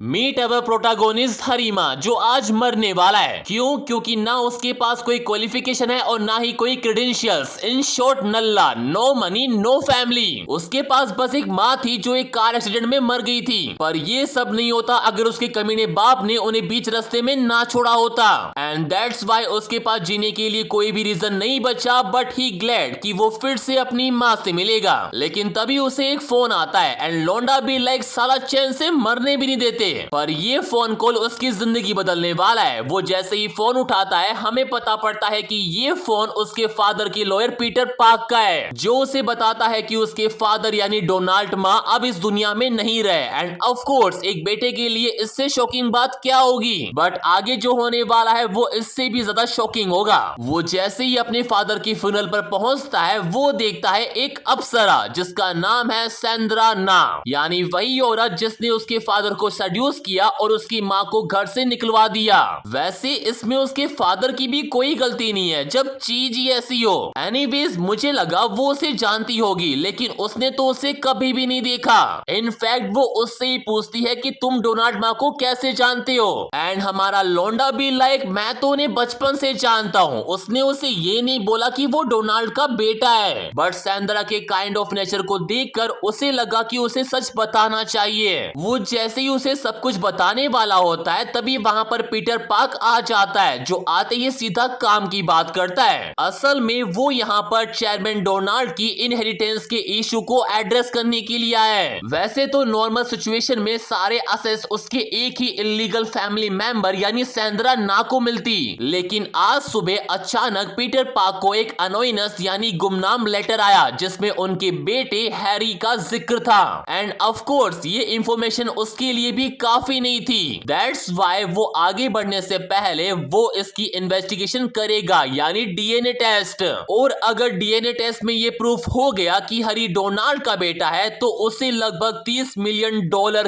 Meet अवर protagonist हरीमा जो आज मरने वाला है। क्यों? क्योंकि ना उसके पास कोई क्वालिफिकेशन है और ना ही कोई क्रेडेंशियल्स। इन शॉर्ट नल्ला, नो मनी नो फैमिली। उसके पास बस एक माँ थी जो एक कार एक्सीडेंट में मर गई थी। पर ये सब नहीं होता अगर उसके कमीने बाप ने उन्हें बीच रास्ते में ना छोड़ा होता। एंड दैट्स वाई उसके पास जीने के लिए कोई भी रीजन नहीं बचा बट ही ग्लैड कि वो फिर से अपनी माँ से मिलेगा। लेकिन तभी उसे एक फोन आता है एंड लोंडा भी लाइक साला चैन से मरने भी नहीं देते। पर ये फोन कॉल उसकी जिंदगी बदलने वाला है। वो जैसे ही फोन उठाता है हमें पता पड़ता है कि ये फोन उसके फादर के लॉयर पीटर पार्क का है, जो उसे बताता है कि उसके फादर यानी डोनाल्ड मां अब इस दुनिया में नहीं रहे। एंड ऑफ कोर्स एक बेटे के लिए इससे शॉकिंग बात क्या होगी, बट आगे जो होने वाला है वो इससे भी ज्यादा शॉकिंग होगा। वो जैसे ही अपने फादर की फ्यूनरल पर पहुंचता है वो देखता है एक अप्सरा जिसका नाम है सैंड्रा ना, यानी वही औरत जिसने उसके फादर को सेड्यूस किया और उसकी माँ को घर से निकलवा दिया। वैसे इसमें उसके फादर की भी कोई गलती नहीं है जब चीज ही ऐसी हो। एनीवेज मुझे लगा वो उसे जानती होगी लेकिन उसने तो उसे कभी भी नहीं देखा। इनफैक्ट वो उससे ही पूछती है कि तुम डोनाल्ड माँ को कैसे जानते हो। एंड हमारा लोंडा भी लाइक मैं तो उन्हें बचपन से जानता हूँ। उसने उसे ये नहीं बोला कि वो डोनाल्ड का बेटा है, बट सैंड्रा के काइंड ऑफ नेचर को देखकर उसे लगा कि उसे सच बताना चाहिए। वो जैसे ही उसे सब कुछ बताने वाला होता है तभी वहां पर पीटर पार्क आ जाता है, जो आते ही सीधा काम की बात करता है। असल में वो यहाँ पर चेयरमैन डोनाल्ड की इनहेरिटेंस के इशू को एड्रेस करने के लिए आया है। वैसे तो नॉर्मल सिचुएशन में सारे असेस उसके एक ही इलीगल फैमिली मेंबर यानी सैंड्रा ना को मिलती, लेकिन आज सुबह अचानक पीटर पार्क को एक अनोइनस यानी गुमनाम लेटर आया जिसमें उनके बेटे हैरी का जिक्र था। एंड ऑफ कोर्स ये इंफॉर्मेशन उसके लिए भी काफी नहीं थी। दैट्स वाई वो आगे बढ़ने से पहले वो इसकी इन्वेस्टिगेशन करेगा यानी डीएनए टेस्ट। और अगर डीएनए टेस्ट में ये प्रूफ हो गया कि हरी डोनाल्ड का बेटा है तो उसे लगभग $30 मिलियन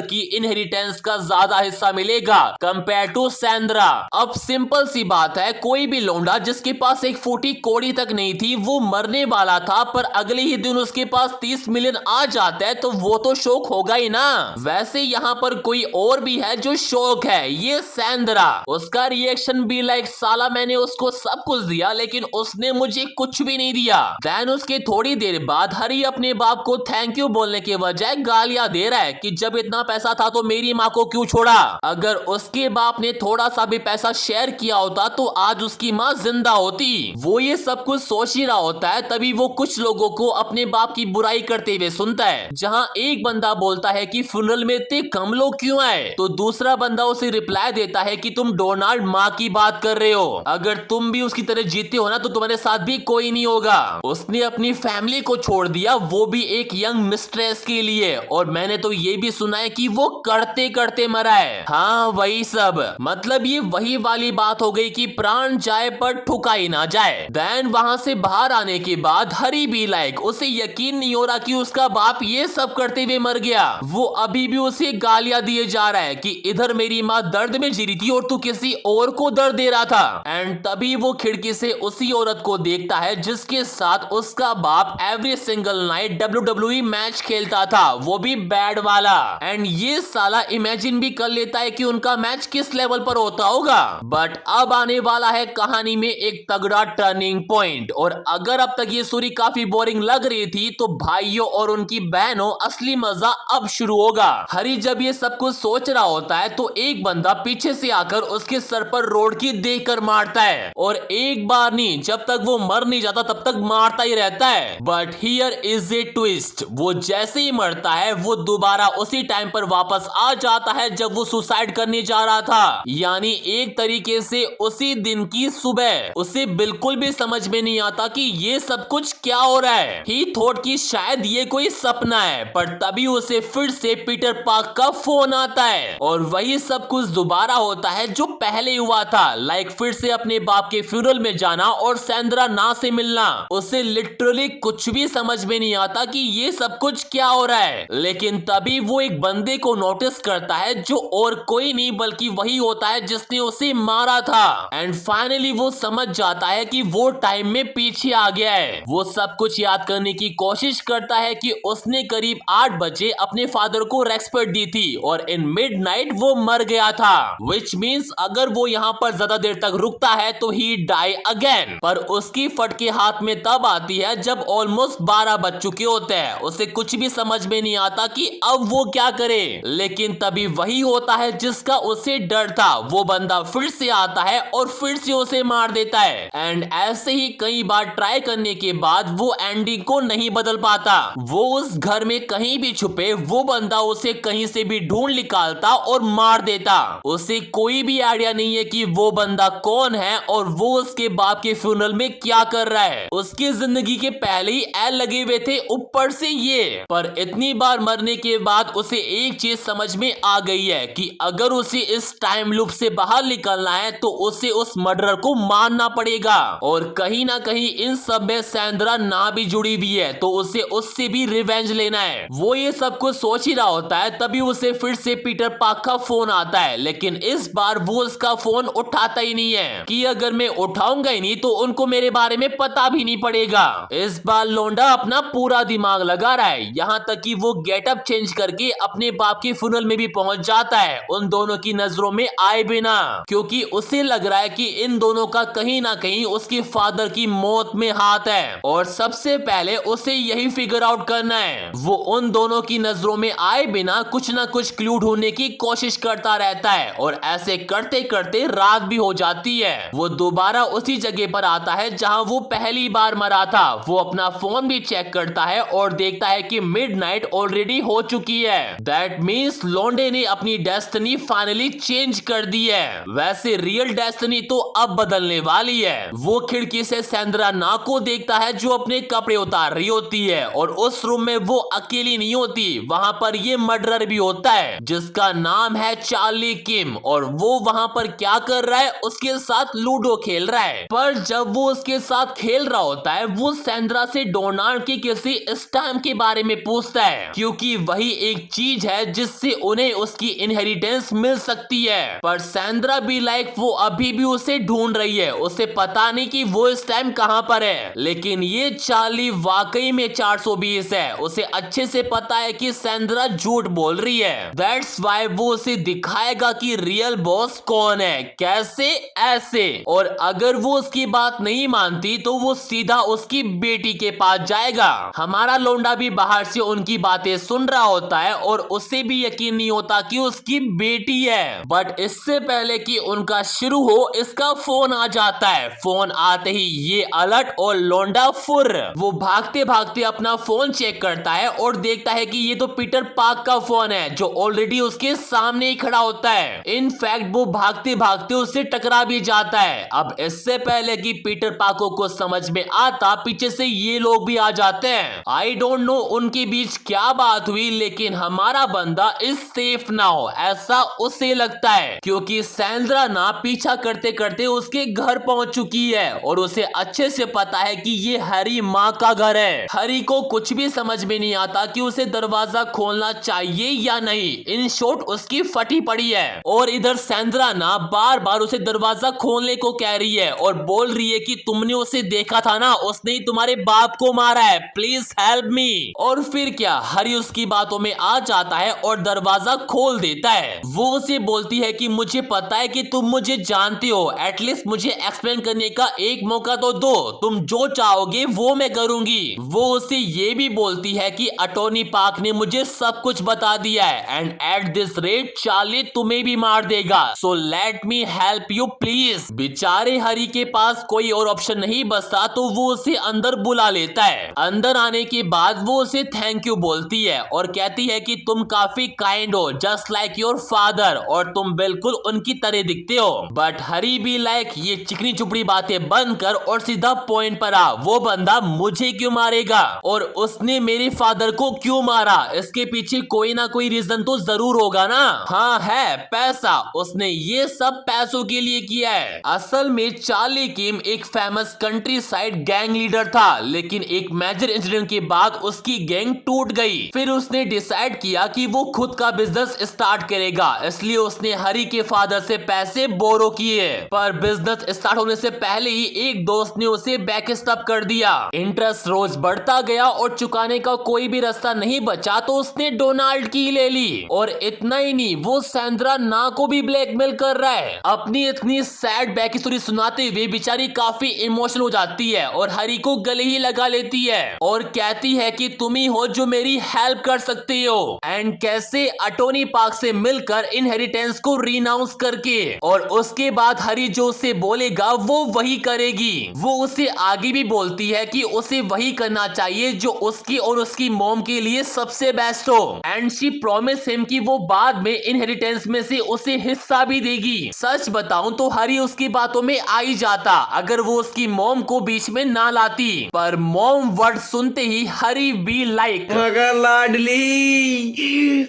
की इनहेरिटेंस का ज्यादा हिस्सा मिलेगा कंपेयर टू सैंड्रा। अब सिंपल सी बात है, कोई भी लौंडा जिसके पास एक फूटी कौड़ी तक नहीं थी वो मरने वाला था, पर अगले ही दिन उसके पास 30 मिलियन आ जाता है तो वो तो शौक होगा ही ना। वैसे यहाँ पर कोई और भी है जो शौक है, ये सैंड्रा। उसका रिएक्शन भी लाइक साला मैंने उसको सब कुछ दिया लेकिन उसने मुझे कुछ भी नहीं दिया। देन उसके थोड़ी देर बाद हरी अपने बाप को थैंक यू बोलने के बजाय गालियां दे रहा है कि जब इतना पैसा था तो मेरी माँ को क्यों छोड़ा। अगर उसके बाप ने थोड़ा सा भी पैसा शेयर किया होता तो आज उसकी माँ जिंदा होती। वो ये सब कुछ सोच ही रहा होता है तभी वो कुछ लोगों को अपने बाप की बुराई करते हुए सुनता है, जहाँ एक बंदा बोलता है कि फ्यूनरल में इतने कम लोग क्यों आए, तो दूसरा बंदा उसे रिप्लाई देता है कि तुम डोनाल्ड माँ की बात कर रहे हो, अगर तुम भी उसकी तरह जीते हो ना तो तुम्हारे साथ भी कोई नहीं होगा। उसने अपनी फैमिली को छोड़ दिया, वो भी एक यंग मिस्ट्रेस के लिए, और मैंने तो ये भी सुना है कि वो करते करते मरा है। हाँ वही सब, मतलब ये वही वाली बात हो गई कि प्राण जाए पर ठुकाई ना जाए। देन वहां से बाहर आने के बाद हरी भी लाइक उसे यकीन नहीं हो रहा कि उसका बाप ये सब करते हुए मर गया। वो अभी भी उसे गालियां दिए जा रहा है कि इधर मेरी माँ दर्द में जी रही थी और तू किसी और को दर्द दे रहा था। एंड तभी वो खिड़की से उसी औरत को देखता है जिसके साथ उसका बाप every single night WWE match खेलता था, वो भी बैड वाला। एंड ये साला इमेजिन भी कर लेता है कि उनका मैच किस लेवल पर होता होगा। बट अब आने वाला है कहानी में एक तगड़ा टर्निंग पॉइंट, और अगर अब तक ये स्टोरी काफी बोरिंग लग रही थी तो भाइयों और उनकी बहनों असली मजा अब शुरू होगा। हरी जब ये सब कुछ सोच रहा होता है तो एक बंदा पीछे से आकर उसके सर पर रोड की देकर मारता है, और एक बार नहीं जब तक वो मर नहीं जाता तब तक मारता ही रहता है। But here is a twist, वो जैसे ही मरता है वो दोबारा उसी टाइम पर वापस आ जाता है जब वो सुसाइड करने जा रहा था, यानी एक तरीके से उसी दिन की सुबह। उसे बिल्कुल भी समझ में नहीं आता कि ये सब कुछ क्या हो रहा है। ही थॉट कि शायद ये कोई सपना है, पर तभी उसे फिर से पीटर पार्क का फोन आता है और वही सब कुछ दोबारा होता है जो पहले हुआ था। लाइक फिर से अपने बाप के फ्यूनरल में जाना और सैंड्रा ना से मिलना। उसे लिटरली कुछ भी समझ में नहीं आता कि ये सब कुछ क्या हो रहा है। लेकिन तभी वो एक बंदे को नोटिस करता है जो और कोई नहीं बल्कि वही होता है जिसने उसे मारा था। एंड फाइनली वो समझ जाता है कि वो टाइम में पीछे आ गया है। वो सब कुछ याद करने की कोशिश करता है कि उसने करीब 8 बजे अपने फादर को रेस्पेक्ट दी थी, और इन लेकिन मिडनाइट वो मर गया था, विच मीन्स अगर वो यहाँ पर ज्यादा देर तक रुकता है तो ही डाई अगेन। पर उसकी फटके हाथ में तब आती है जब ऑलमोस्ट 12 बज चुके होते हैं। उसे कुछ भी समझ में नहीं आता कि अब वो क्या करे, लेकिन तभी वही होता है जिसका उसे डर था। वो बंदा फिर से आता है और फिर से उसे मार देता है। एंड ऐसे ही कई बार ट्राई करने के बाद वो एंडिंग को नहीं बदल पाता। वो उस घर में कहीं भी छुपे, वो बंदा उसे कहीं से भी ढूंढ निकालता और मार देता। उसे कोई भी आइडिया नहीं है कि वो बंदा कौन है और वो उसके बाप के फ्यूनरल में क्या कर रहा है। उसकी जिंदगी के पहले ही एल लगे हुए थे, ऊपर से ये। पर इतनी बार मरने के बाद उसे एक चीज समझ में आ गई है कि अगर उसे इस टाइम लूप से बाहर निकलना है तो उसे उस मर्डरर को मारना पड़ेगा। और कहीं ना कहीं इन सब में सैंड्रा ना भी जुड़ी हुई है, तो उसे उससे भी रिवेंज लेना है। वो ये सब कुछ सोच ही रहा होता है, तभी उसे फिर से पीटर पार्क का फोन आता है। लेकिन इस बार वो उसका फोन उठाता ही नहीं है कि अगर मैं उठाऊंगा ही नहीं तो उनको मेरे बारे में पता भी नहीं पड़ेगा। इस बार लोंडा अपना पूरा दिमाग लगा रहा है, यहाँ तक कि वो गेटअप चेंज करके अपने बाप के फ्यूनरल में भी पहुंच जाता है, उन दोनों की नजरों में आए बिना। क्योंकि उसे लग रहा है कि इन दोनों का कहीं ना कहीं उसके फादर की मौत में हाथ है, और सबसे पहले उसे यही फिगर आउट करना है। वो उन दोनों की नजरों में आए बिना कुछ ना कुछ क्लू ढूंढने की कोशिश करता रहता है, और ऐसे करते करते रात भी हो जाती है। वो दोबारा उसी जगह पर आता है जहां वो पहली बार मरा था। वो अपना फोन भी चेक करता है और देखता है कि मिडनाइट ऑलरेडी हो चुकी है। दैट मीन्स लोंडे ने अपनी डेस्टिनी फाइनली चेंज कर दी है। वैसे रियल डेस्टिनी तो अब बदलने वाली है। वो खिड़की से सैंड्रा ना को देखता है जो अपने कपड़े उतार रही होती है, और उस रूम में वो अकेली नहीं होती, वहां पर ये मर्डरर भी होता है जिसका नाम है चार्ली किम। और वो वहां पर क्या कर रहा है, उसके साथ लूडो खेल रहा है। पर जब वो उसके साथ खेल रहा होता है, वो सैंड्रा से डोनाल्ड के किसी स्टैम्प के बारे में पूछता है, क्योंकि वही एक चीज है जिससे उन्हें उसकी इनहेरिटेंस मिल सकती है। पर सैंड्रा भी लाइक वो अभी भी उसे ढूंढ रही है, उसे पता नहीं कि वो स्टैम्प कहां पर है। लेकिन ये चार्ली वाकई में 420 है, उसे अच्छे से पता है कि सैंड्रा झूठ बोल रही है। दैट्स वाई वो उसे दिखाएगा कि रियल बॉस कौन है, कैसे, ऐसे। और अगर वो उसकी बात नहीं मानती तो वो सीधा उसकी बेटी के पास जाएगा। हमारा लोंडा भी बाहर से उनकी बातें सुन रहा होता है और उसे भी यकीन नहीं होता कि उसकी बेटी है। बट इससे पहले कि उनका शुरू हो, इसका फोन आ जाता है। फोन आते ही ये अलर्ट और लोंडा फुर। वो भागते भागते अपना फोन चेक करता है और देखता है कि ये तो पीटर पार्क का फोन है जो ऑलरेडी उसके सामने ही खड़ा होता है। इनफैक्ट वो भागते भागते उससे टकरा भी जाता है। अब इससे पहले कि पीटर पार्को को समझ में आता, पीछे से ये लोग भी आ जाते हैं। आई डोंट नो उनके बीच क्या बात हुई, लेकिन हमारा बंदा इज सेफ नाउ, ऐसा उसे लगता है, क्योंकि सैंड्रा ना पीछा करते करते उसके घर पहुंच चुकी है और उसे अच्छे से पता है कि ये हैरी माँ का घर है। हैरी को कुछ भी समझ में नहीं आता कि उसे दरवाजा खोलना चाहिए या नहीं। इन शॉर्ट उसकी फटी पड़ी है, और इधर सैंड्रा ना बार बार उसे दरवाजा खोलने को कह रही है और बोल रही है कि तुमने उसे देखा था ना, उसने ही तुम्हारे बाप को मारा है, प्लीज हेल्प मी। और फिर क्या, हैरी उसकी बातों में आ जाता है और दरवाजा खोल देता है। वो उसे बोलती है कि मुझे पता है कि तुम मुझे जानते हो, एटलीस्ट मुझे एक्सप्लेन करने का एक मौका तो दो, तुम जो चाहोगे वो मैं करूंगी। वो उसे ये भी बोलती है कि अटॉर्नी पार्क ने मुझे सब कुछ बता दिया है, and at this rate Charlie तुम्हें भी मार देगा, so let me help you please. बेचारे हैरी के पास कोई और ऑप्शन नहीं बचता, तो वो उसे अंदर बुला लेता है। अंदर आने के बाद वो उसे थैंक यू बोलती है और कहती है कि तुम काफी काइंड हो, जस्ट लाइक योर फादर, और तुम बिल्कुल उनकी तरह दिखते हो। बट हैरी भी लाइक ये चिकनी चुपड़ी बातें बंद कर और सीधा पॉइंट पर आ। वो बंदा मुझे क्यों मारेगा और उसने मेरे फादर को क्यों मारा, इसके पीछे कोई ना कोई रीजन तो जरूर होगा ना। हाँ है, पैसा। उसने ये सब पैसों के लिए किया है। असल में चार्ली किम एक famous country side gang leader था, लेकिन एक मेजर इंसिडेंट के बाद उसकी गैंग टूट गई। फिर उसने डिसाइड किया कि वो खुद का बिजनेस स्टार्ट करेगा, इसलिए उसने हैरी के फादर से पैसे बोरो किए। पर बिजनेस स्टार्ट होने से पहले ही एक दोस्त ने उसे बैकस्टैप कर दिया। इंटरेस्ट रोज बढ़ता गया और चुकाने का कोई भी रास्ता नहीं बचा, तो उसने डोनाल्ड की ले ली। और इतना ही नहीं, वो सैंड्रा ना को भी ब्लैकमेल कर रहा है। अपनी इतनी सैड बैक स्टोरी सुनाते हुए बेचारी काफी इमोशनल हो जाती है और हरी को गले ही लगा लेती है और कहती है कि तुम ही हो जो मेरी हेल्प कर सकती हो, एंड कैसे अटोनी पार्क से मिलकर इनहेरिटेंस को रिनाउंस करके, और उसके बाद हरी जो उसे बोलेगा वो वही करेगी। वो उसे आगे भी बोलती है कि उसे वही करना चाहिए जो उसकी और उसकी मॉम के लिए सबसे बेस्ट हो, एंड शी प्रॉमिस हिम कि वो बाद में इनहेरिटेंस में से उसे हिस्सा भी देगी। सच बताऊं तो हरी उसकी बातों में आ ही जाता अगर वो उसकी मॉम को बीच में ना लाती, पर मॉम वर्ड सुनते ही हरी बी लाइक मगर लाडली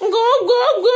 गो गो गो।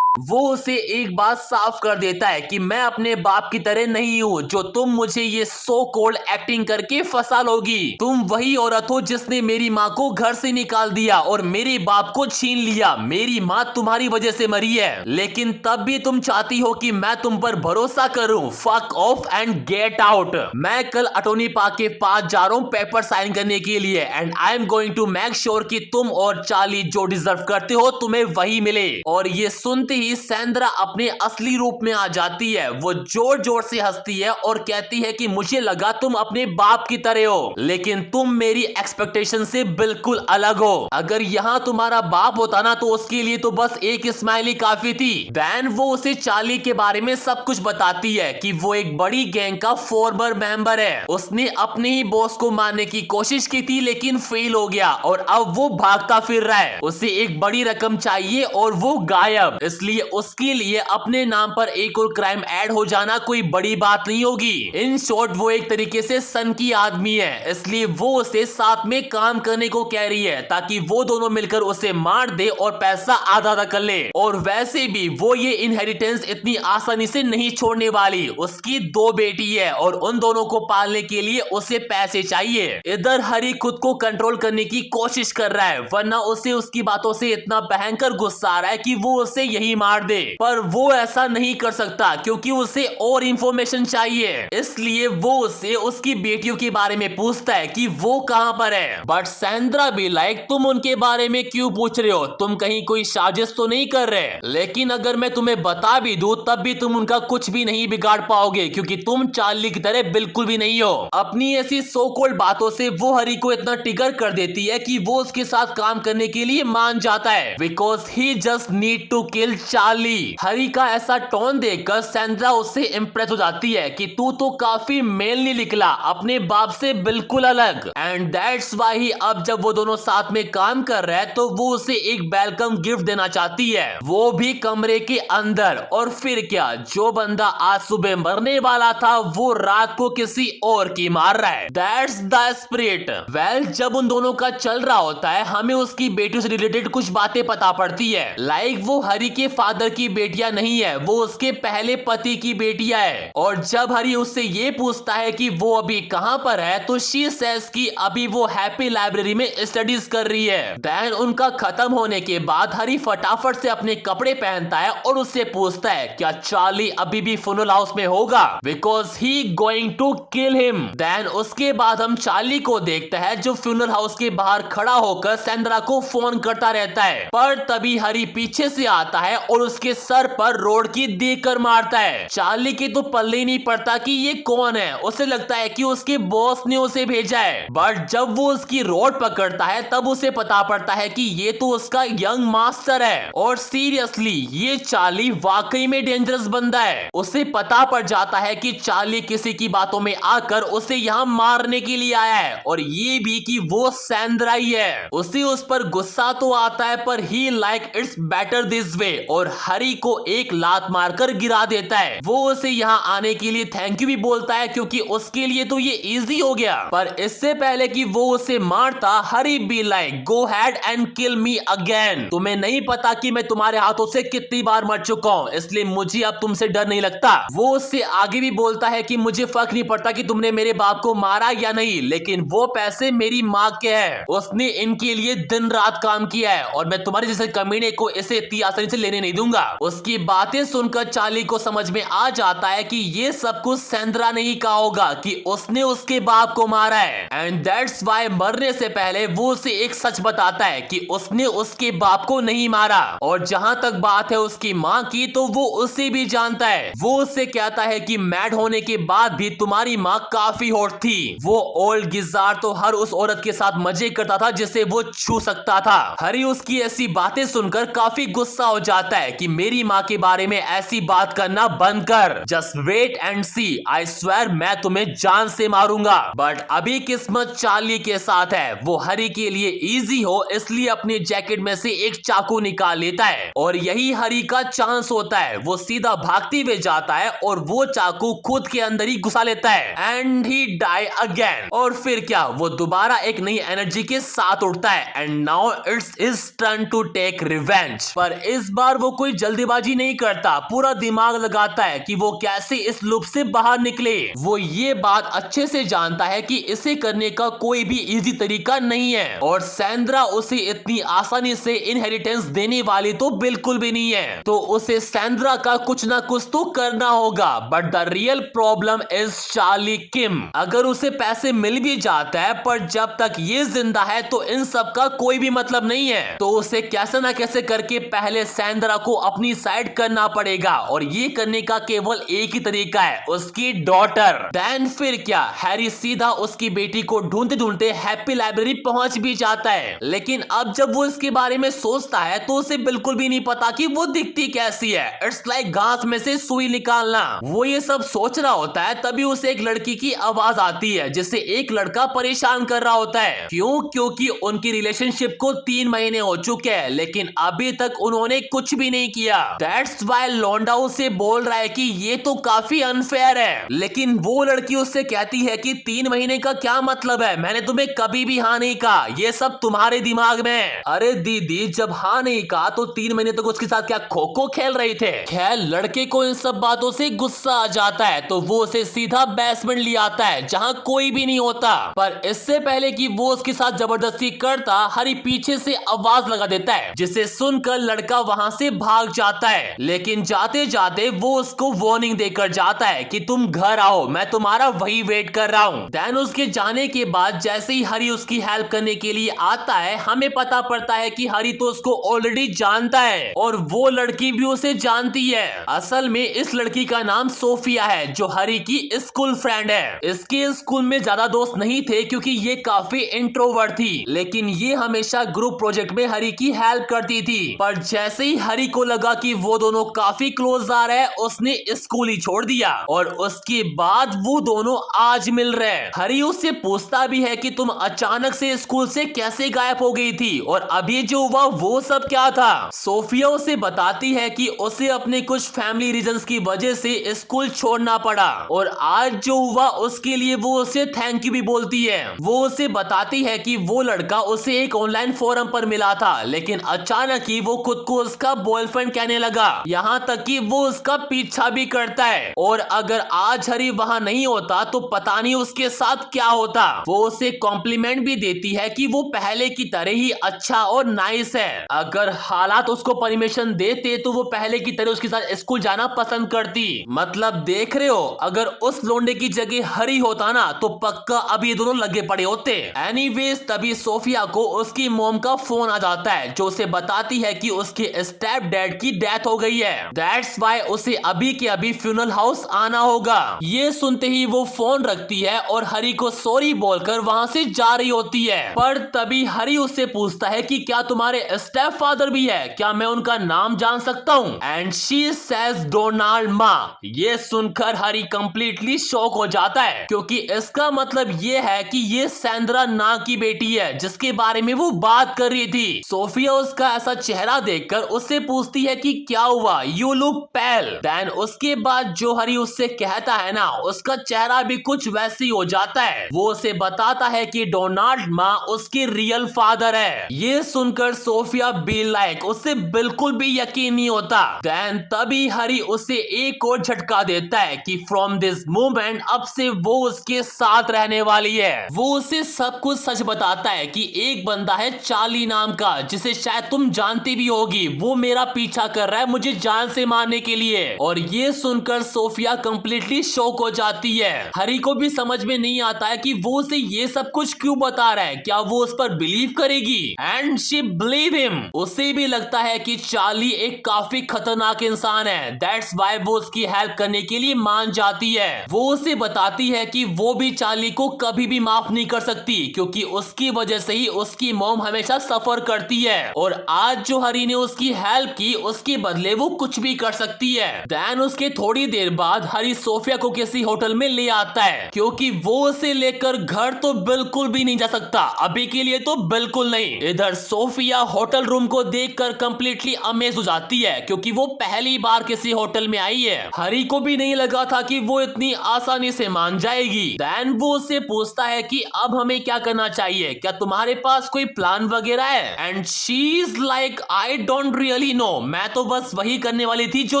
वो उसे एक बात साफ कर देता है कि मैं अपने बाप की तरह नहीं हूँ जो तुम मुझे ये सो कोल्ड एक्टिंग करके फंसा लोगी। तुम वही औरत हो जिसने मेरी माँ को घर से निकाल दिया और मेरे बाप को छीन लिया। मेरी माँ तुम्हारी वजह से मरी है, लेकिन तब भी तुम चाहती हो कि मैं तुम पर भरोसा करूं। Fuck off and get out. मैं कल अटोनी पार्क के पास जा रहा हूँ पेपर साइन करने के लिए, and I am going to make sure कि तुम और चार्ली जो डिजर्व करते हो तुम्हें वही मिले। और ये सुनते ही सैंड्रा अपने असली रूप में आ जाती है। वो जोर जोर से हंसती है और कहती है कि मुझे लगा तुम अपने बाप की तरह हो, लेकिन तुम मेरी एक्सपेक्टेशन से बिल्कुल अलग हो। अगर यहाँ तुम्हारा बाप होता ना तो उसके लिए तो बस एक स्माइली काफी थी। देन वो उसे चार्ली के बारे में सब कुछ बताती है कि वो एक बड़ी गैंग का फॉर्मर मेंबर है। उसने अपने ही बॉस को मारने की कोशिश की थी लेकिन फेल हो गया और अब वो भागता फिर रहा है। उसे एक बड़ी रकम चाहिए और वो गायब, इसलिए उसके लिए अपने नाम पर एक और क्राइम ऐड हो जाना कोई बड़ी बात नहीं होगी। इन शॉर्ट वो एक तरीके से सन की आदमी है, इसलिए वो उसे साथ में काम करने को कह रही है ताकि वो दोनों मिलकर उसे मार दे और पैसा आधा आधा कर ले। और वैसे भी वो ये इनहेरिटेंस इतनी आसानी से नहीं छोड़ने वाली। उसकी 2 बेटी है और उन दोनों को पालने के लिए उसे पैसे चाहिए। इधर हरी खुद को कंट्रोल करने की कोशिश कर रहा है, वरना उसे उसकी बातों से इतना भयंकर गुस्सा आ रहा है कि वो उसे यही मार दे, पर वो ऐसा नहीं कर सकता क्योंकि उसे और इंफॉर्मेशन चाहिए। इसलिए वो उससे उसकी बेटियों के बारे में पूछता है कि वो कहां पर है। बट सैंड्रा भी लाइक तुम उनके बारे में क्यों पूछ रहे हो, तुम कहीं कोई साजिश तो नहीं कर रहे। लेकिन अगर मैं तुम्हें बता भी दूं तब भी तुम उनका कुछ भी नहीं बिगाड़ पाओगे क्योंकि तुम चार्ली की तरह बिल्कुल भी नहीं हो। अपनी ऐसी सो कॉल्ड बातों से वो हरी को इतना ट्रिगर कर देती है कि वो उसके साथ काम करने के लिए मान जाता है, because he just need to kill Charlie. Harry का ऐसा टोन देखकर सैंड्रा उससे इंप्रेस हो जाती है कि तू तो काफी मेलनी निकला, अपने बाप से बिल्कुल अलग। एंड दैट्स व्हाई ही अब जब वो दोनों साथ में काम कर रहे हैं तो वो उसे एक वेलकम गिफ्ट देना चाहती है, वो भी कमरे के अंदर। और फिर क्या, जो बंदा आज सुबह मरने वाला था वो रात को किसी और की मार रहा है। That's the spirit. वेल, जब उन दोनों का चल रहा होता है हमें उसकी बेटियों से रिलेटेड कुछ बातें पता पड़ती है। लाइक वो हरी के फादर की बेटियां नहीं है, वो उसके पहले पति की बेटियां है। और जब हरी उससे ये पूछता है कि वो अभी कहां पर है तो शी सेज कि अभी वो हैप्पी लाइब्रेरी में स्टडीज कर रही है। देन उनका खत्म होने के बाद हरी फटाफट से अपने कपड़े पहनता है और उससे पूछता है क्या चार्ली अभी भी फुनल हाउस में होगा, because he going to kill him. Then उसके बाद हम चार्ली को देखते हैं जो फ्यूनरल हाउस के बाहर खड़ा होकर सैंड्रा को फोन करता रहता है, पर तभी हरी पीछे से आता है और उसके सर पर रोड की देकर मारता है। चार्ली के तो पल्ले नहीं पड़ता कि ये कौन है, उसे लगता है कि उसके बॉस ने उसे भेजा है। बट जब वो उसकी रोड पकड़ता है तब उसे पता पड़ता है कि ये तो उसका यंग मास्टर है। और सीरियसली ये चार्ली वाकई में डेंजरस बंदा है। उसे पता पड़ जाता है कि चार्ली किसी की बातों में आकर उसे यहाँ मारने के लिए आया है, और ये भी कि वो सैंड्रा ही है। उसे उस पर गुस्सा तो आता है पर he like it's better this way, और हरी को एक लात मारकर गिरा देता है। वो उसे यहाँ आने के लिए थैंक यू भी बोलता है क्योंकि उसके लिए तो ये इजी हो गया। पर इससे पहले कि वो उसे मारता Harry be like go head and kill me again. तुम्हें नहीं पता कि मैं तुम्हारे हाथों से कितनी बार मर चुका हूँ, इसलिए मुझे अब तुमसे डर नहीं लगता। वो उससे आगे भी बोलता है कि मुझे फर्क नहीं पड़ता कि तुमने मेरे बाप को मारा या नहीं, लेकिन वो पैसे मेरी माँ के हैं। उसने इनके लिए दिन रात काम किया है और मैं तुम्हारे जैसे कमीने को इसे इतनी आसानी से लेने नहीं नहीं दूंगा। उसकी बातें सुनकर चार्ली को समझ में आ जाता है कि ये सब कुछ सैंड्रा ने ही कहा होगा कि उसने उसके बाप को मारा है, एंड दैट्स व्हाई मरने से पहले वो उसे एक सच बताता है कि उसने उसके बाप को नहीं मारा। और जहां तक बात है उसकी माँ की, तो वो उसे भी जानता है। वो उससे कहता है कि मैड होने के बाद भी तुम्हारी माँ काफी हॉट थी। वो ओल्ड गिजार तो हर उस औरत के साथ मजे करता था जिसे वो छू सकता था। हरी उसकी ऐसी बातें सुनकर काफी गुस्सा हो जाता है कि मेरी माँ के बारे में ऐसी बात करना बंद कर। Just wait and see, I swear मैं तुम्हें जान से मारूंगा। बट अभी किस्मत चार्ली के साथ है। वो हरी के लिए इजी हो इसलिए अपने जैकेट में से एक चाकू निकाल लेता है और यही हरी का चांस होता है। वो सीधा भागते हुए जाता है और वो चाकू खुद के अंदर ही घुसा लेता है एंड ही डाई अगेन। और फिर क्या, वो दोबारा एक नई एनर्जी के साथ उठता है and now it's his turn to take revenge. पर इस बार वो कोई जल्दीबाजी नहीं करता, पूरा दिमाग लगाता है कि वो कैसे इस लूप से बाहर निकले। वो ये बात अच्छे से जानता है कि इसे करने का कोई भी इजी तरीका नहीं है और सैंड्रा उसे इतनी आसानी से इनहेरिटेंस देने वाली तो बिल्कुल भी नहीं है। तो उसे सैंड्रा का कुछ ना कुछ तो करना होगा। But the real problem is Charlie Kim. अगर उसे पैसे मिल भी जाता है पर जब तक ये जिंदा है तो इन सब का कोई भी मतलब नहीं है। तो उसे कैसे ना कैसे करके पहले सैंड्रा को अपनी साइड करना पड़ेगा और ये करने का केवल एक ही तरीका है, उसकी डॉटर। देन फिर क्या, हैरी सीधा उसकी बेटी को ढूंढते ढूंढते हैप्पी लाइब्रेरी पहुंच भी जाता है। लेकिन अब जब वो इसके बारे में सोचता है तो उसे बिल्कुल भी नहीं पता कि वो दिखती कैसी है। इट्स लाइक घास में से सुई निकालना। वो ये सब सोच रहा होता है तभी उसे एक लड़की की आवाज आती है जिसे एक लड़का परेशान कर रहा होता है। क्यों? क्योंकि उनकी रिलेशनशिप को 3 महीने हो चुके हैं लेकिन अभी तक उन्होंने कुछ भी नहीं किया। दैट्स व्हाई लौंडा उसे बोल रहा है कि ये तो काफी अनफेयर है। लेकिन वो लड़की उससे कहती है कि 3 महीने का क्या मतलब है, मैंने तुम्हें कभी भी हाँ नहीं कहा, ये सब तुम्हारे दिमाग में है। अरे दीदी, जब हाँ नहीं कहा तो 3 महीने तक उसके साथ क्या खो खो खेल रहे थे। खैर लड़के को इन सब बातों से गुस्सा आ जाता है तो वो उसे सीधा बेसमेंट ले आता है जहाँ कोई भी नहीं होता। पर इससे पहले कि वो उसके साथ जबरदस्ती करता, हरी पीछे से आवाज लगा देता है जिसे सुनकर लड़का वहां से भाग जाता है। लेकिन जाते जाते वो उसको वार्निंग देकर जाता है कि तुम घर आओ, मैं तुम्हारा वही वेट कर रहा हूँ। देन उसके जाने के बाद जैसे ही हरी उसकी हेल्प करने के लिए आता है, हमें पता पड़ता है कि हरी तो उसको ऑलरेडी जानता है और वो लड़की भी उसे जानती है। असल में इस लड़की का नाम सोफिया है जो हरी की स्कूल फ्रेंड है। इसके स्कूल में ज्यादा दोस्त नहीं थे क्योंकि ये काफी इंट्रोवर्ट थी, लेकिन ये हमेशा ग्रुप प्रोजेक्ट में हरी की हेल्प करती थी। पर जैसे ही हरी को लगा कि वो दोनों काफी क्लोज आ रहे हैं, उसने स्कूल ही छोड़ दिया और उसके बाद वो दोनों आज मिल रहे हैं। हरी उससे पूछता भी है कि तुम अचानक से स्कूल से कैसे गायब हो गई थी और अभी जो हुआ वो सब क्या था। सोफिया उसे बताती है कि उसे अपने कुछ फैमिली रीजंस की वजह से स्कूल छोड़ना पड़ा और आज जो हुआ उसके लिए वो उसे थैंक यू भी बोलती है। वो उसे बताती है कि वो लड़का उसे एक ऑनलाइन फोरम पर मिला था लेकिन अचानक ही वो खुद को उसका बॉयफ्रेंड कहने लगा, यहाँ तक कि वो उसका पीछा भी करता है और अगर आज हरी वहाँ नहीं होता तो पता नहीं उसके साथ क्या होता। वो उसे कॉम्प्लीमेंट भी देती है कि वो पहले की तरह ही अच्छा और नाइस है। अगर हालात उसको परमिशन देते तो वो पहले की तरह उसके साथ स्कूल जाना पसंद करती। मतलब देख रहे हो, अगर उस लोंडे की जगह हरी होता ना तो पक्का अभी ये दोनों लगे पड़े होते। एनीवेज तभी सोफिया को उसकी मॉम का फोन आ जाता है जो उसे बताती है कि उसके स्टेप डैड की डेथ हो गई है। दैट्स व्हाई उसे अभी के अभी फ्यूनरल हाउस आना होगा। ये सुनते ही वो फोन रखती है और हरी को सॉरी बोलकर वहां से जा रही होती है। पर तभी हरी उससे पूछता है कि क्या तुम्हारे स्टेप फादर भी है, क्या मैं उनका नाम जान सकता हूँ? एंड शी सेज डोनाल्ड मा। ये सुनकर हरी कंप्लीटली शॉक हो जाता है क्योंकि इसका मतलब ये है कि ये सैंड्रा ना की बेटी है जिसके बारे में वो बात कर रही थी। सोफिया उसका ऐसा चेहरा देखकर उससे पूछती है कि क्या हुआ, यू लुक पेल। देन उसके बाद जो हरी उससे कहता है ना, उसका चेहरा भी कुछ वैसे ही हो जाता है। वो उसे बताता है कि डोनाल्ड मा उसके रियल फादर है। ये सुनकर सोफिया बी लाइक उसे बिल्कुल भी यकीन नहीं होता। देन तभी हरी उसे एक और झटका देता है कि फ्रॉम दिस मोमेंट अब से वो उसके साथ रहने वाली है। वो उसे सब कुछ सच बताता है कि एक बंदा है चार्ली नाम का जिसे शायद तुम जानती भी होगी, वो मेरा मेरा पीछा कर रहा है मुझे जान से मारने के लिए। और ये सुनकर सोफिया कंप्लीटली शॉक हो जाती है। हरी को भी समझ में नहीं आता है कि वो उसे ये सब कुछ क्यों बता रहा है, क्या वो उस पर बिलीव करेगी? And she believe him. उसे भी लगता है कि चार्ली एक काफी खतरनाक इंसान है, दैट्स व्हाई वो उसकी हेल्प करने के लिए मान जाती है। वो उसे बताती है कि वो भी चार्ली को कभी भी माफ नहीं कर सकती, क्योंकि उसकी वजह से ही उसकी मॉम हमेशा सफर करती है, और आज जो हरी ने उसकी हेल्प की उसके बदले वो कुछ भी कर सकती है। देन उसके थोड़ी देर बाद हरी सोफिया को किसी होटल में ले आता है, क्योंकि वो उसे लेकर घर तो बिल्कुल भी नहीं जा सकता, अभी के लिए तो बिल्कुल नहीं। इधर सोफिया होटल रूम को देखकर कंप्लीटली अमेज हो जाती है, क्योंकि वो पहली बार किसी होटल में आई है। हरी को भी नहीं लगा था कि वो इतनी आसानी से मान जाएगी। देन वो उससे पूछता है कि अब हमें क्या करना चाहिए, क्या तुम्हारे पास कोई प्लान वगैरह है? And she is like I don't really know, मैं तो बस वही करने वाली थी जो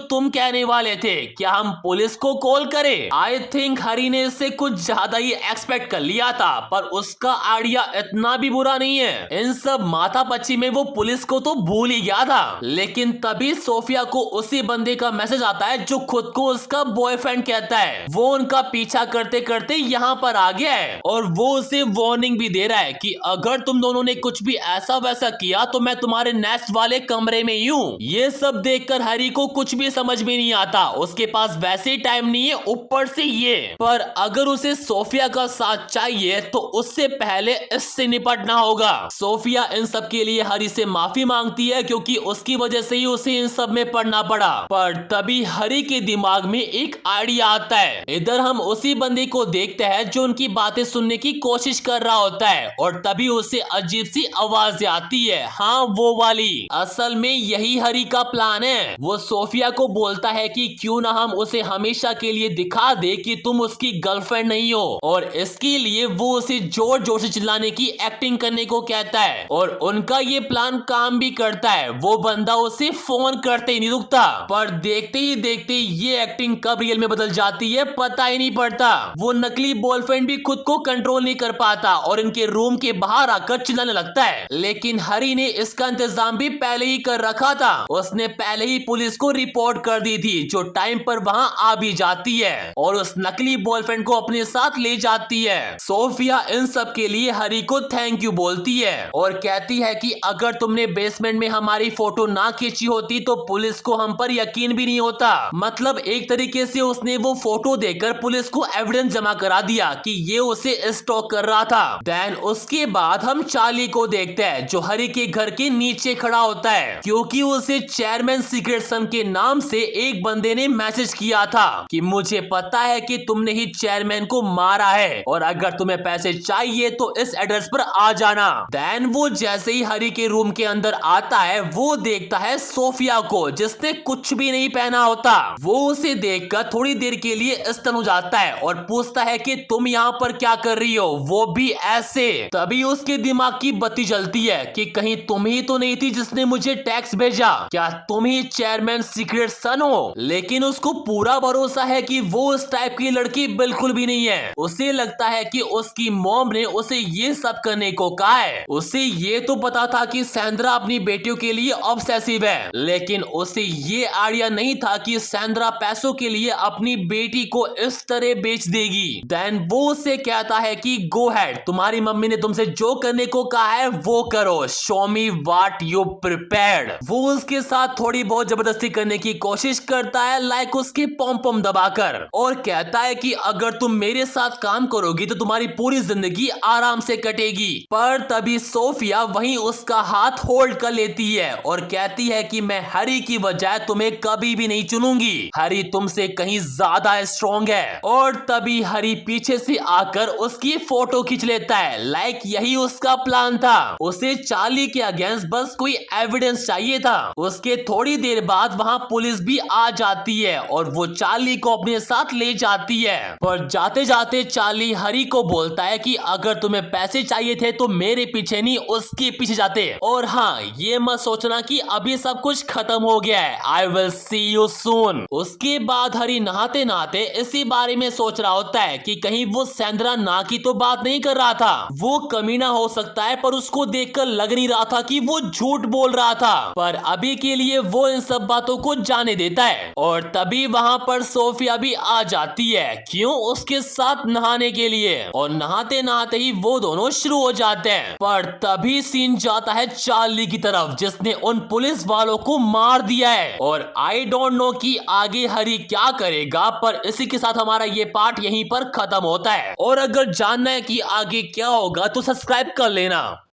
तुम कहने वाले थे, क्या हम पुलिस को कॉल करें? आई थिंक हरी ने इससे कुछ ज्यादा ही एक्सपेक्ट कर लिया था, पर उसका आइडिया इतना भी बुरा नहीं है। इन सब माथापच्ची में वो पुलिस को तो भूल ही गया था। लेकिन तभी सोफिया को उसी बंदे का मैसेज आता है जो खुद को उसका बॉयफ्रेंड कहता है। वो उनका पीछा करते करते यहाँ पर आ गया है, और वो उसे वार्निंग भी दे रहा है कि अगर तुम दोनों ने कुछ भी ऐसा वैसा किया तो मैं तुम्हारे नेस्ट वाले कमरे में ही हूँ। ये सब देखकर हरी को कुछ भी समझ में नहीं आता, उसके पास वैसे ही टाइम नहीं है, ऊपर से ये। पर अगर उसे सोफिया का साथ चाहिए तो उससे पहले इससे निपटना होगा। सोफिया इन सब के लिए हरी से माफी मांगती है, क्योंकि उसकी वजह से ही उसे इन सब में पड़ना पड़ा। पर तभी हरी के दिमाग में एक आइडिया आता है। इधर हम उसी बंदे को देखते हैं जो उनकी बातें सुनने की कोशिश कर रहा होता है, और तभी उसे अजीब सी आवाज आती है, हाँ वो वाली। असल में यही हरी का प्लान है। वो सोफिया को बोलता है कि क्यों ना हम उसे हमेशा के लिए दिखा दे कि तुम उसकी गर्लफ्रेंड नहीं हो, और इसके लिए वो उसे जोर जोर से चिल्लाने की एक्टिंग करने को कहता है, और उनका ये प्लान काम भी करता है। वो बंदा उसे फोन करते ही नहीं रुकता, पर देखते ही देखते ये एक्टिंग कब रियल में बदल जाती है पता ही नहीं पड़ता। वो नकली बॉयफ्रेंड भी खुद को कंट्रोल नहीं कर पाता और इनके रूम के बाहर आकर चिल्लाने लगता है। लेकिन हरी ने इसका इंतजाम भी पहले ही कर रखा था, उसने पहले ही पुलिस को रिपोर्ट कर दी थी, जो टाइम पर वहां आ भी जाती है और उस नकली बॉयफ्रेंड को अपने साथ ले जाती है। सोफिया इन सब के लिए हरी को थैंक यू बोलती है और कहती है कि अगर तुमने बेसमेंट में हमारी फोटो ना खींची होती तो पुलिस को हम पर यकीन भी नहीं होता। मतलब एक तरीके से उसने वो फोटो देकर पुलिस को एविडेंस जमा करा दिया कि ये उसे स्टॉक कर रहा था। देन उसके बाद हम चार्ली को देखते हैं, जो हरी के घर के नीचे खड़ा होता है, क्योंकि उसे चेयरमैन सीक्रेट सन के नाम से एक बंदे ने मैसेज किया था कि मुझे पता है कि तुमने ही चेयरमैन को मारा है, और अगर तुम्हें पैसे चाहिए तो इस एड्रेस पर आ जाना। देन वो जैसे ही हरी के रूम के अंदर आता है, वो देखता है सोफिया को, जिसने कुछ भी नहीं पहना होता। वो उसे देखकर थोड़ी देर के लिए स्तन हो जाता है और पूछता है कि तुम यहाँ पर क्या कर रही हो, वो भी ऐसे। तभी उसके दिमाग की बत्ती जलती है कि कहीं तुम ही तो नहीं थी जिसने मुझे टैक्स भेजा, क्या तुम ही चेयरमैन सीक्रेट सन हो? लेकिन उसको पूरा भरोसा है कि वो उस टाइप की लड़की बिल्कुल भी नहीं है। उसे लगता है कि उसकी मॉम ने उसे ये सब करने को कहा है। उसे ये तो पता था कि सैंड्रा अपनी बेटियों के लिए ऑब्सेसिव है, लेकिन उसे ये आइडिया नहीं था कि सैंड्रा पैसों के लिए अपनी बेटी को इस तरह बेच देगी। देन वो उसे कहता है कि गो हेड, तुम्हारी मम्मी ने तुमसे जो करने को कहा है वो करो, show me what you prepared. वो उसके साथ थोड़ी बहुत जबरदस्ती करने की कोशिश करता है, लाइक उसके पॉम पॉम दबाकर, और कहता है कि अगर तुम मेरे साथ काम करोगी तो तुम्हारी पूरी जिंदगी आराम से कटेगी। पर तभी सोफिया वहीं उसका हाथ होल्ड कर लेती है और कहती है कि मैं हरी की बजाय तुम्हें कभी भी नहीं चुनूंगी, हरी तुमसे कहीं ज्यादा स्ट्रॉन्ग है। और तभी हरी पीछे से आकर उसकी फोटो खींच लेता है, लाइक यही उसका प्लान था। उसे चार्ली के अगेंस्ट बस कोई एविडेंस चाहिए था। उसके थोड़ी देर बाद वहां पुलिस भी आ जाती है और वो चार्ली को अपने साथ ले जाती है। पर जाते जाते चार्ली हरी को बोलता है कि अगर तुम्हें पैसे चाहिए थे तो मेरे पीछे नहीं उसके पीछे जाते, और हाँ ये मत सोचना कि अभी सब कुछ खत्म हो गया है, I will see you soon. उसके बाद हरी नहाते नहाते इसी बारे में सोच रहा होता है कि कहीं वो सैंड्रा ना की तो बात नहीं कर रहा था, वो कमीना हो सकता है, पर उसको देखकर लग नहीं रहा था कि वो झूठ बोल रहा था। पर अभी के लिए वो इन सब बातों को जाने देता है और तभी वहां पर सोफिया भी आ जाती है। क्यों? उसके साथ नहाने के लिए। और नहाते नहाते ही वो दोनों शुरू हो जाते हैं। पर तभी सीन जाता है चार्ली की तरफ, जिसने उन पुलिस वालों को मार दिया है। और आई डोंट नो कि आगे हरी क्या करेगा, पर इसी के साथ हमारा ये पार्ट यहीं पर खत्म होता है। और अगर जानना है कि आगे क्या होगा तो सब्सक्राइब कर लेना।